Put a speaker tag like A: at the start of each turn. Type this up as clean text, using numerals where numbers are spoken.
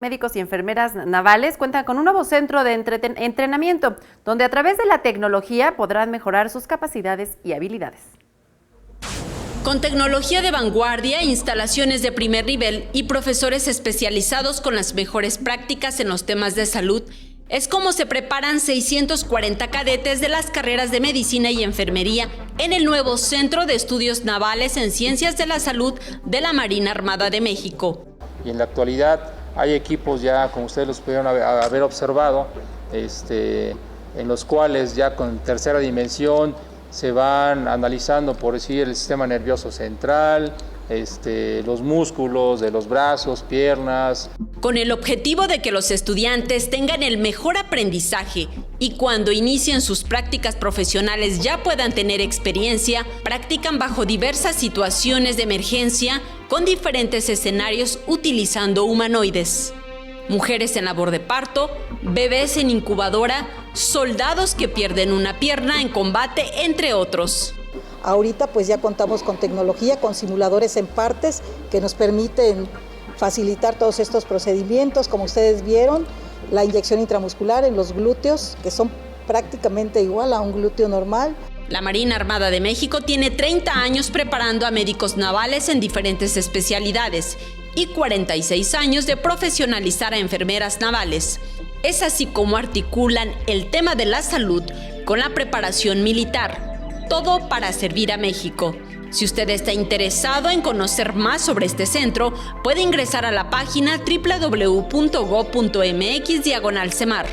A: Médicos y enfermeras navales cuentan con un nuevo centro de entrenamiento, donde a través de la tecnología podrán mejorar sus capacidades y habilidades.
B: Con tecnología de vanguardia, instalaciones de primer nivel y profesores especializados con las mejores prácticas en los temas de salud, es como se preparan 640 cadetes de las carreras de medicina y enfermería en el nuevo Centro de Estudios Navales en Ciencias de la Salud de la Marina Armada de México.
C: Y en la actualidad hay equipos ya, como ustedes los pudieron haber observado, en los cuales ya con tercera dimensión se van analizando, por decir, el sistema nervioso central, los músculos de los brazos, piernas.
B: Con el objetivo de que los estudiantes tengan el mejor aprendizaje y cuando inicien sus prácticas profesionales ya puedan tener experiencia, practican bajo diversas situaciones de emergencia con diferentes escenarios utilizando humanoides. Mujeres en labor de parto, bebés en incubadora, soldados que pierden una pierna en combate, entre otros.
D: Ahorita pues ya contamos con tecnología, con simuladores en partes que nos permiten facilitar todos estos procedimientos, como ustedes vieron, la inyección intramuscular en los glúteos, que son prácticamente igual a un glúteo normal.
B: La Marina Armada de México tiene 30 años preparando a médicos navales en diferentes especialidades y 46 años de profesionalizar a enfermeras navales. Es así como articulan el tema de la salud con la preparación militar, todo para servir a México. Si usted está interesado en conocer más sobre este centro, puede ingresar a la página www.go.mx/CEMAR.